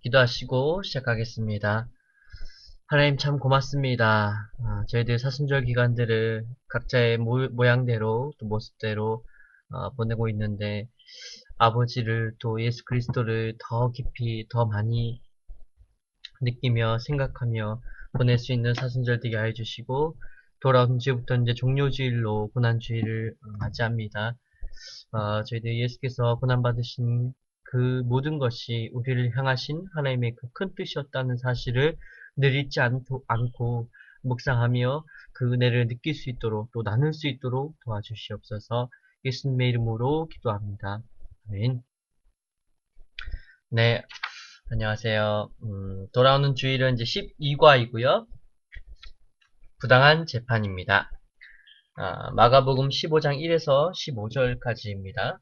기도하시고 시작하겠습니다. 하나님 참 고맙습니다. 저희들 사순절 기간들을 각자의 모양대로 또 모습대로 보내고 있는데 아버지를 또 예수 그리스도를 더 깊이 더 많이 느끼며 생각하며 보낼 수 있는 사순절 되게 해주시고 돌아온 주부터 이제 종료주일로 고난주일을 맞이합니다. 저희들 예수께서 고난받으신 그 모든 것이 우리를 향하신 하나님의 그 큰 뜻이었다는 사실을 늘 잊지 않고 묵상하며 그 은혜를 느낄 수 있도록 또 나눌 수 있도록 도와주시옵소서. 예수님의 이름으로 기도합니다. 아멘. 네, 안녕하세요. 돌아오는 주일은 이제 12과이고요. 부당한 재판입니다. 마가복음 15장 1에서 15절까지입니다.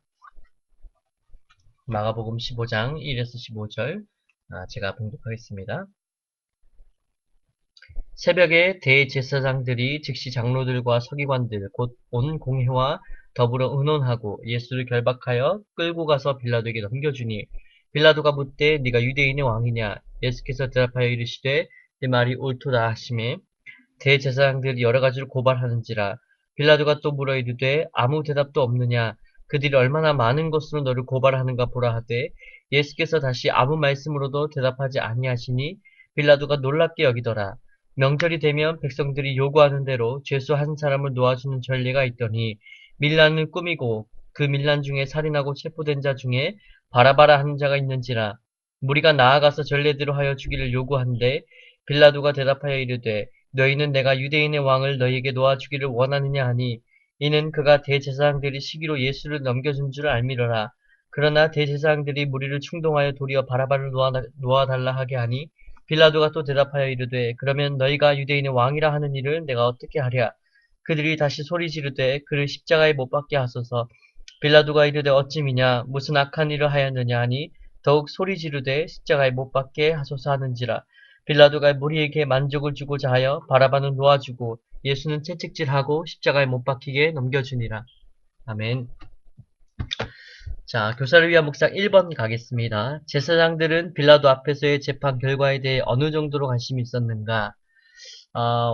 마가복음 15장 1에서 15절 제가 봉독하겠습니다. 새벽에 대제사장들이 즉시 장로들과 서기관들 곧 온 공회와 더불어 의논하고 예수를 결박하여 끌고 가서 빌라도에게 넘겨주니 빌라도가 묻되 네가 유대인의 왕이냐 예수께서 대답하여 이르시되 내 말이 옳도다 하시매 대제사장들이 여러 가지로 고발하는지라 빌라도가 또 물어 이르되 아무 대답도 없느냐 그들이 얼마나 많은 것으로 너를 고발하는가 보라 하되 예수께서 다시 아무 말씀으로도 대답하지 아니하시니 빌라도가 놀랍게 여기더라. 명절이 되면 백성들이 요구하는 대로 죄수 한 사람을 놓아주는 전례가 있더니 밀란을 꾸미고 그 밀란 중에 살인하고 체포된 자 중에 바라바라 하는 자가 있는지라 무리가 나아가서 전례대로 하여 주기를 요구한데 빌라도가 대답하여 이르되 너희는 내가 유대인의 왕을 너희에게 놓아주기를 원하느냐 하니 이는 그가 대제사장들이 시기로 예수를 넘겨준 줄 알미러라. 그러나 대제사장들이 무리를 충동하여 도리어 바라바를 놓아달라 하게 하니 빌라도가 또 대답하여 이르되 그러면 너희가 유대인의 왕이라 하는 일을 내가 어떻게 하랴. 그들이 다시 소리 지르되 그를 십자가에 못 박게 하소서. 빌라도가 이르되 어찌미냐 무슨 악한 일을 하였느냐 하니 더욱 소리 지르되 십자가에 못 박게 하소서 하는지라. 빌라도가 무리에게 만족을 주고자 하여 바라바는 놓아주고 예수는 채찍질하고 십자가에 못 박히게 넘겨주니라. 아멘. 자, 교사를 위한 묵상 1번 가겠습니다. 제사장들은 빌라도 앞에서의 재판 결과에 대해 어느 정도로 관심이 있었는가?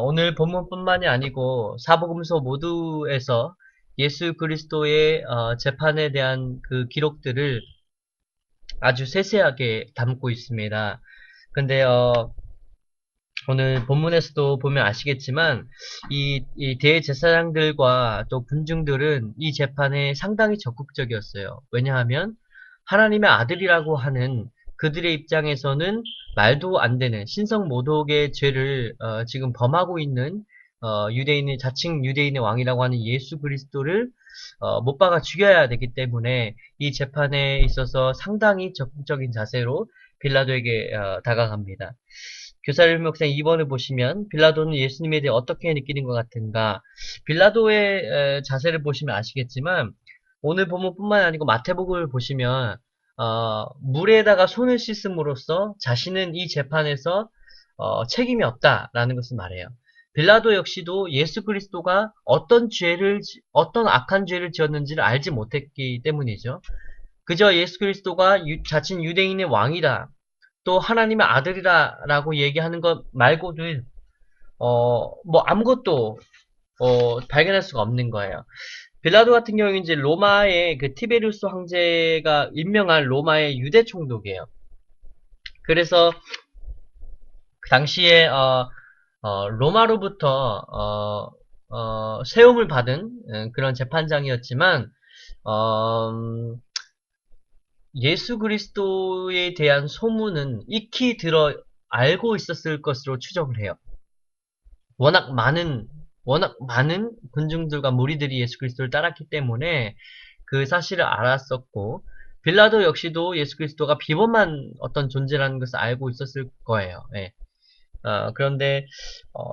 오늘 본문뿐만이 아니고 사복음서 모두에서 예수 그리스도의 재판에 대한 그 기록들을 아주 세세하게 담고 있습니다. 근데 오늘 본문에서도 보면 아시겠지만 이 대제사장들과 또 군중들은 이 재판에 상당히 적극적이었어요. 왜냐하면 하나님의 아들이라고 하는 그들의 입장에서는 말도 안 되는 신성 모독의 죄를 지금 범하고 있는 유대인의 자칭 유대인의 왕이라고 하는 예수 그리스도를 못 박아 죽여야 되기 때문에 이 재판에 있어서 상당히 적극적인 자세로 빌라도에게 다가갑니다. 교사를 목상 2번을 보시면 빌라도는 예수님에 대해 어떻게 느끼는 것 같은가? 빌라도의 자세를 보시면 아시겠지만 오늘 본문뿐만 아니고 마태복음을 보시면 물에다가 손을 씻음으로써 자신은 이 재판에서 책임이 없다라는 것을 말해요. 빌라도 역시도 예수 그리스도가 어떤 악한 죄를 지었는지를 알지 못했기 때문이죠. 그저 예수 그리스도가 자칭 유대인의 왕이다. 또 하나님의 아들이라고 얘기하는 것 말고는 뭐 아무것도 발견할 수가 없는 거예요. 빌라도 같은 경우는 이제 로마의 그 티베리우스 황제가 임명한 로마의 유대 총독이에요. 그래서 그 당시에 로마로부터 세움을 받은 그런 재판장이었지만 예수 그리스도에 대한 소문은 익히 들어 알고 있었을 것으로 추정을 해요. 워낙 많은 군중들과 무리들이 예수 그리스도를 따랐기 때문에 그 사실을 알았었고, 빌라도 역시도 예수 그리스도가 비범한 어떤 존재라는 것을 알고 있었을 거예요. 예. 그런데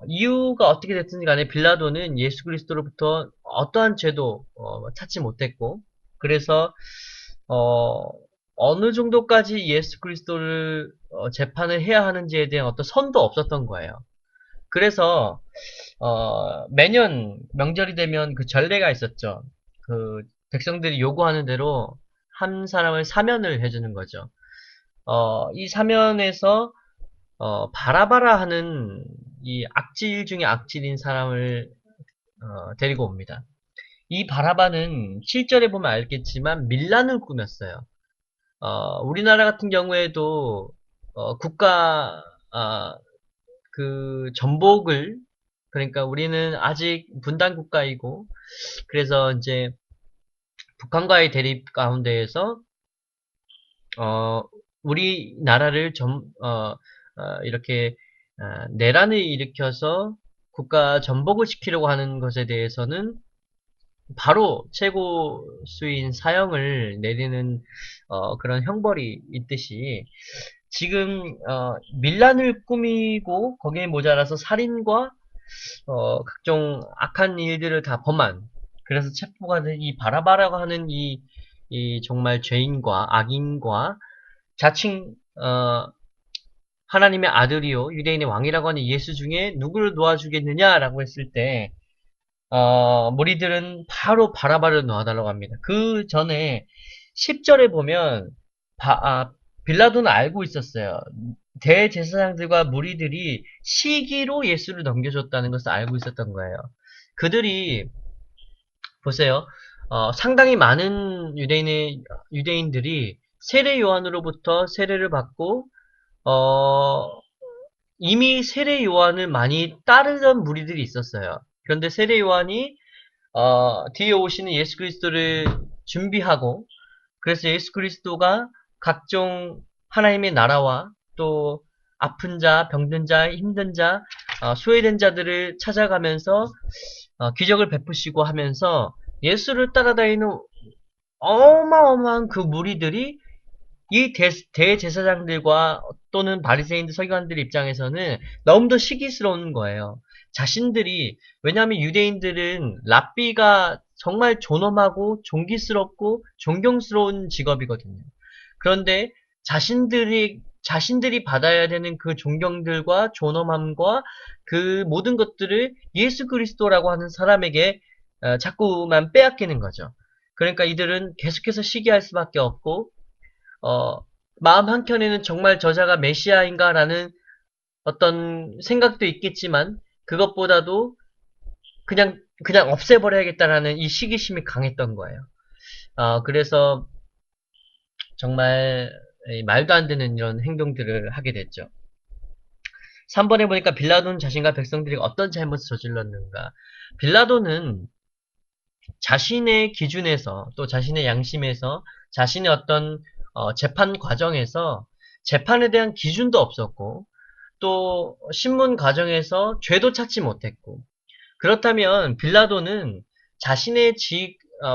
이유가 어떻게 됐든지 간에 빌라도는 예수 그리스도로부터 어떠한 죄도 찾지 못했고, 그래서 어, 어느 정도까지 예수 그리스도를 재판을 해야 하는지에 대한 어떤 선도 없었던 거예요. 그래서 매년 명절이 되면 그 전례가 있었죠. 그 백성들이 요구하는 대로 한 사람을 사면을 해주는 거죠. 이 사면에서 바라바라 하는 이 악질 중에 악질인 사람을 데리고 옵니다. 이 바라바는 7절에 보면 알겠지만 밀란을 꾸몄어요. 우리나라 같은 경우에도 국가 그 전복을, 그러니까 우리는 아직 분단 국가이고, 그래서 이제 북한과의 대립 가운데에서 우리나라를 이렇게 내란을 일으켜서 국가 전복을 시키려고 하는 것에 대해서는 바로 최고 수인 사형을 내리는 그런 형벌이 있듯이, 지금 밀란을 꾸미고 거기에 모자라서 살인과 각종 악한 일들을 다 범한, 그래서 체포가 된 이 바라바라고 하는 이 정말 죄인과 악인과 자칭 하나님의 아들이요 유대인의 왕이라고 하는 예수 중에 누구를 놓아주겠느냐라고 했을 때 무리들은 바로 바라바를 놓아달라고 합니다. 그 전에 10절에 보면 빌라도는 알고 있었어요. 대제사장들과 무리들이 시기로 예수를 넘겨줬다는 것을 알고 있었던 거예요. 그들이 보세요. 상당히 많은 유대인들이 세례 요한으로부터 세례를 받고 어, 이미 세례 요한을 많이 따르던 무리들이 있었어요. 그런데 세례 요한이 뒤에 오시는 예수 그리스도를 준비하고, 그래서 예수 그리스도가 각종 하나님의 나라와 또 아픈 자, 병든 자, 힘든 자, 소외된 자들을 찾아가면서 기적을 베푸시고 하면서 예수를 따라다니는 어마어마한 그 무리들이 이 대제사장들과 또는 바리새인들 서기관들 입장에서는 너무도 시기스러운 거예요. 자신들이, 왜냐하면 유대인들은 랍비가 정말 존엄하고 존귀스럽고 존경스러운 직업이거든요. 그런데 자신들이 받아야 되는 그 존경들과 존엄함과 그 모든 것들을 예수 그리스도라고 하는 사람에게 자꾸만 빼앗기는 거죠. 그러니까 이들은 계속해서 시기할 수밖에 없고, 어, 마음 한켠에는 정말 저자가 메시아인가라는 어떤 생각도 있겠지만, 그것보다도 그냥 없애버려야겠다라는 이 시기심이 강했던 거예요. 그래서 정말 말도 안 되는 이런 행동들을 하게 됐죠. 3번에 보니까 빌라도는 자신과 백성들이 어떤 잘못을 저질렀는가. 빌라도는 자신의 기준에서 또 자신의 양심에서 자신의 어떤 재판 과정에서 재판에 대한 기준도 없었고, 또 신문 과정에서 죄도 찾지 못했고, 그렇다면 빌라도는 자신의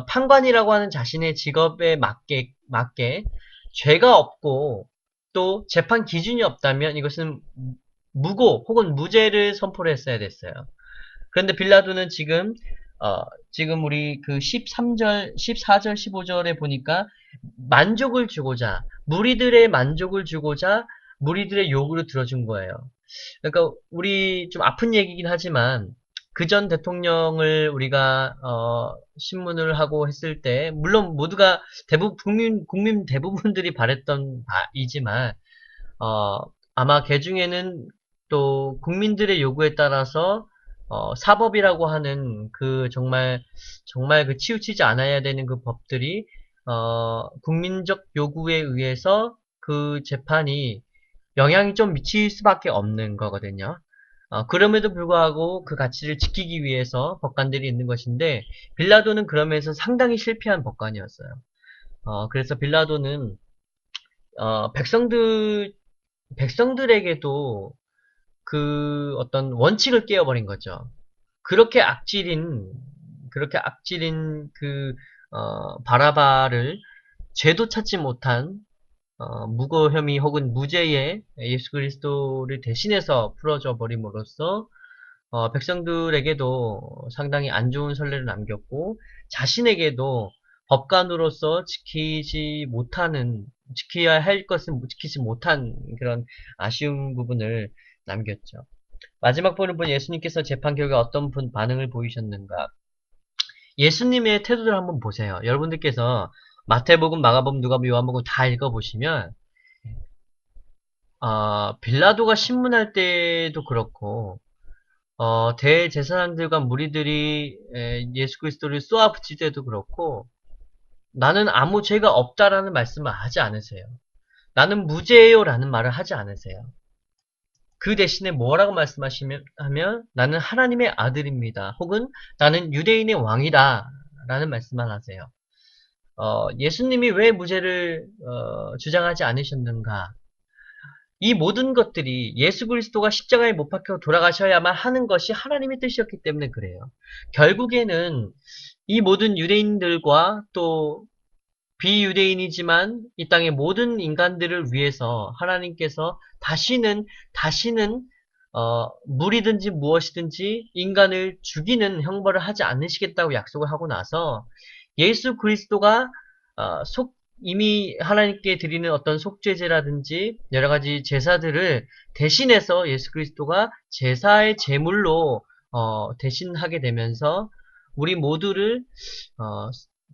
판관이라고 하는 자신의 직업에 맞게 죄가 없고 또 재판 기준이 없다면 이것은 무고 혹은 무죄를 선포를 했어야 됐어요. 그런데 빌라도는 지금 우리 그 13절, 14절, 15절에 보니까 만족을 주고자, 무리들의 만족을 주고자 무리들의 요구를 들어준 거예요. 그러니까 우리 좀 아픈 얘기긴 하지만 그 전 대통령을 우리가 신문을 하고 했을 때, 물론 모두가 국민 대부분들이 바랬던 바이지만 아마 개 중에는 또 국민들의 요구에 따라서 사법이라고 하는 그 정말 그 치우치지 않아야 되는 그 법들이 국민적 요구에 의해서 그 재판이 영향이 좀 미칠 수밖에 없는 거거든요. 그럼에도 불구하고 그 가치를 지키기 위해서 법관들이 있는 것인데, 빌라도는 그러면서 상당히 실패한 법관이었어요. 그래서 빌라도는 백성들에게도 그 어떤 원칙을 깨어버린 거죠. 그렇게 악질인 그 바라바를 죄도 찾지 못한 무고 혐의 혹은 무죄의 예수 그리스도를 대신해서 풀어줘 버림으로써 백성들에게도 상당히 안 좋은 선례를 남겼고, 자신에게도 법관으로서 지켜야 할 것을 지키지 못한 그런 아쉬운 부분을 남겼죠. 마지막 부분을 본 예수님께서 재판 결과 어떤 반응을 보이셨는가? 예수님의 태도를 한번 보세요. 여러분들께서 마태복음, 마가복음, 누가복음, 요한복음 다 읽어보시면 빌라도가 신문할 때도 그렇고, 대제사장들과 무리들이 예수 그리스도를 쏘아붙일 때도 그렇고, 나는 아무 죄가 없다라는 말씀을 하지 않으세요. 나는 무죄예요라는 말을 하지 않으세요. 그 대신에 뭐라고 말씀하시면 하면 나는 하나님의 아들입니다. 혹은 나는 유대인의 왕이다 라는 말씀만 하세요. 예수님이 왜 무죄를 주장하지 않으셨는가? 이 모든 것들이 예수 그리스도가 십자가에 못 박혀 돌아가셔야만 하는 것이 하나님의 뜻이었기 때문에 그래요. 결국에는 이 모든 유대인들과 또 비유대인이지만 이 땅의 모든 인간들을 위해서 하나님께서 다시는 물이든지 무엇이든지 인간을 죽이는 형벌을 하지 않으시겠다고 약속을 하고 나서 예수 그리스도가 이미 하나님께 드리는 어떤 속죄제라든지 여러 가지 제사들을 대신해서 예수 그리스도가 제사의 제물로 대신하게 되면서 우리 모두를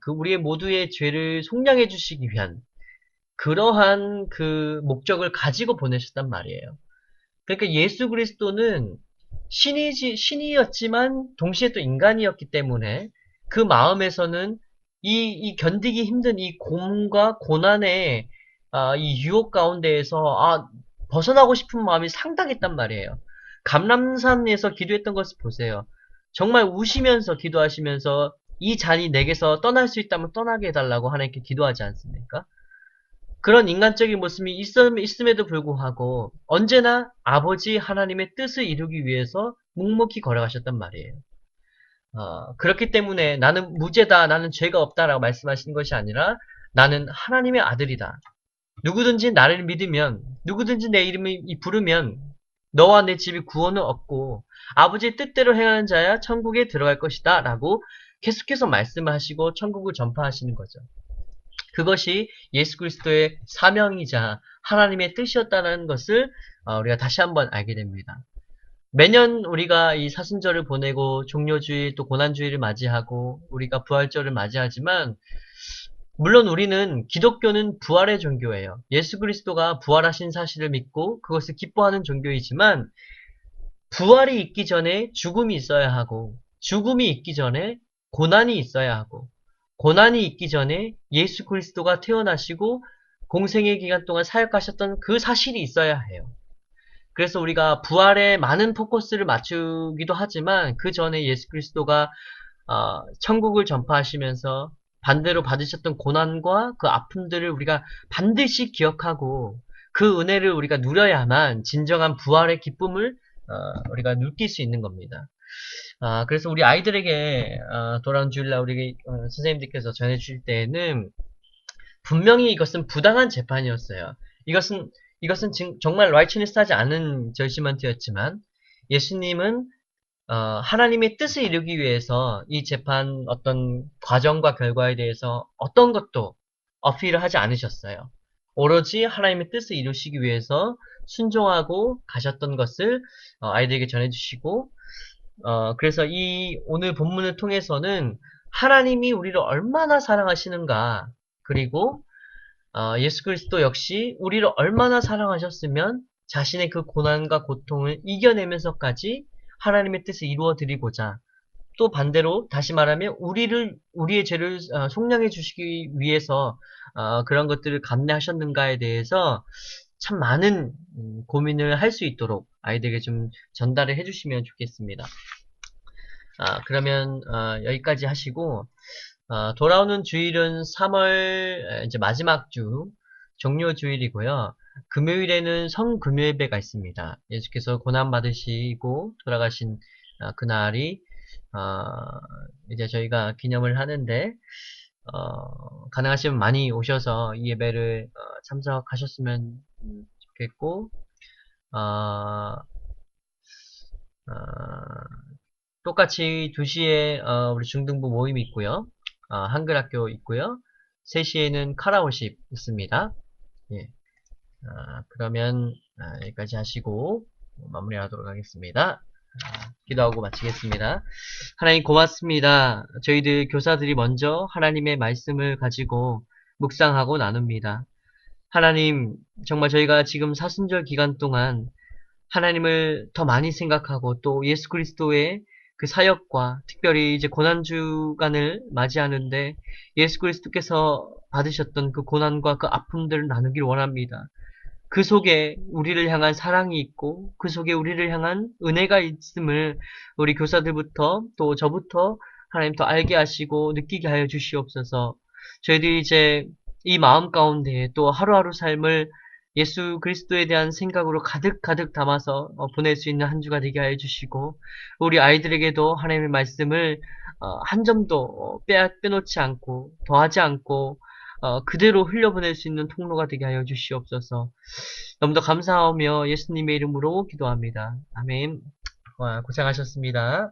우리의 모두의 죄를 속량해 주시기 위한 그러한 그 목적을 가지고 보내셨단 말이에요. 그러니까 예수 그리스도는 신이었지만 동시에 또 인간이었기 때문에 그 마음에서는 이 견디기 힘든 이 고문과 고난의 이 유혹 가운데에서 벗어나고 싶은 마음이 상당했단 말이에요. 감람산에서 기도했던 것을 보세요. 정말 우시면서 기도하시면서 이 잔이 내게서 떠날 수 있다면 떠나게 해달라고 하나님께 기도하지 않습니까? 그런 인간적인 모습이 있음에도 불구하고 언제나 아버지 하나님의 뜻을 이루기 위해서 묵묵히 걸어가셨단 말이에요. 그렇기 때문에 나는 무죄다, 나는 죄가 없다라고 말씀하시는 것이 아니라 나는 하나님의 아들이다. 누구든지 나를 믿으면, 누구든지 내 이름을 부르면 너와 내 집이 구원을 얻고 아버지의 뜻대로 행하는 자야 천국에 들어갈 것이다 라고 계속해서 말씀을 하시고 천국을 전파하시는 거죠. 그것이 예수 그리스도의 사명이자 하나님의 뜻이었다는 것을 우리가 다시 한번 알게 됩니다. 매년 우리가 이 사순절을 보내고 종료주일 또 고난주일을 맞이하고 우리가 부활절을 맞이하지만 물론 우리는 기독교는 부활의 종교예요. 예수 그리스도가 부활하신 사실을 믿고 그것을 기뻐하는 종교이지만 부활이 있기 전에 죽음이 있어야 하고 죽음이 있기 전에 고난이 있어야 하고 고난이 있기 전에 예수 그리스도가 태어나시고 공생의 기간 동안 사역하셨던 그 사실이 있어야 해요. 그래서 우리가 부활에 많은 포커스를 맞추기도 하지만 그 전에 예수 그리스도가 천국을 전파하시면서 반대로 받으셨던 고난과 그 아픔들을 우리가 반드시 기억하고 그 은혜를 우리가 누려야만 진정한 부활의 기쁨을 우리가 느낄 수 있는 겁니다. 그래서 우리 아이들에게 돌아온 주일날 우리 선생님들께서 전해주실 때에는 분명히 이것은 부당한 재판이었어요. 이것은 정말 라이처니스하지 않은 저지먼트였지만 예수님은 하나님의 뜻을 이루기 위해서 이 재판 어떤 과정과 결과에 대해서 어떤 것도 어필을 하지 않으셨어요. 오로지 하나님의 뜻을 이루시기 위해서 순종하고 가셨던 것을 아이들에게 전해주시고 그래서 이 오늘 본문을 통해서는 하나님이 우리를 얼마나 사랑하시는가 그리고 예수 그리스도 역시 우리를 얼마나 사랑하셨으면 자신의 그 고난과 고통을 이겨내면서까지 하나님의 뜻을 이루어 드리고자 또 반대로 다시 말하면 우리의 죄를 속량해 주시기 위해서 그런 것들을 감내하셨는가에 대해서 참 많은 고민을 할 수 있도록 아이들에게 좀 전달을 해주시면 좋겠습니다. 그러면 여기까지 하시고 돌아오는 주일은 3월 이제 마지막 주 종료 주일이고요. 금요일에는 성금요예배가 있습니다. 예수께서 고난 받으시고 돌아가신 그날이 이제 저희가 기념을 하는데 가능하시면 많이 오셔서 이 예배를 참석하셨으면 좋겠고 어, 똑같이 2시에 우리 중등부 모임이 있고요. 한글학교 있고요. 3시에는 카라오십 있습니다. 예. 그러면 여기까지 하시고 마무리하도록 하겠습니다. 기도하고 마치겠습니다. 하나님 고맙습니다. 저희들 교사들이 먼저 하나님의 말씀을 가지고 묵상하고 나눕니다. 하나님, 정말 저희가 지금 사순절 기간 동안 하나님을 더 많이 생각하고 또 예수 그리스도의 그 사역과 특별히 이제 고난주간을 맞이하는데 예수 그리스도께서 받으셨던 그 고난과 그 아픔들을 나누길 원합니다. 그 속에 우리를 향한 사랑이 있고 그 속에 우리를 향한 은혜가 있음을 우리 교사들부터 또 저부터 하나님 더 알게 하시고 느끼게 하여 주시옵소서. 저희들이 이제 이 마음 가운데 또 하루하루 삶을 예수 그리스도에 대한 생각으로 가득가득 담아서 보낼 수 있는 한 주가 되게 하여 주시고 우리 아이들에게도 하나님의 말씀을 한 점도 빼놓지 않고 더하지 않고 그대로 흘려보낼 수 있는 통로가 되게 하여 주시옵소서. 너무도 감사하며 예수님의 이름으로 기도합니다. 아멘. 고생하셨습니다.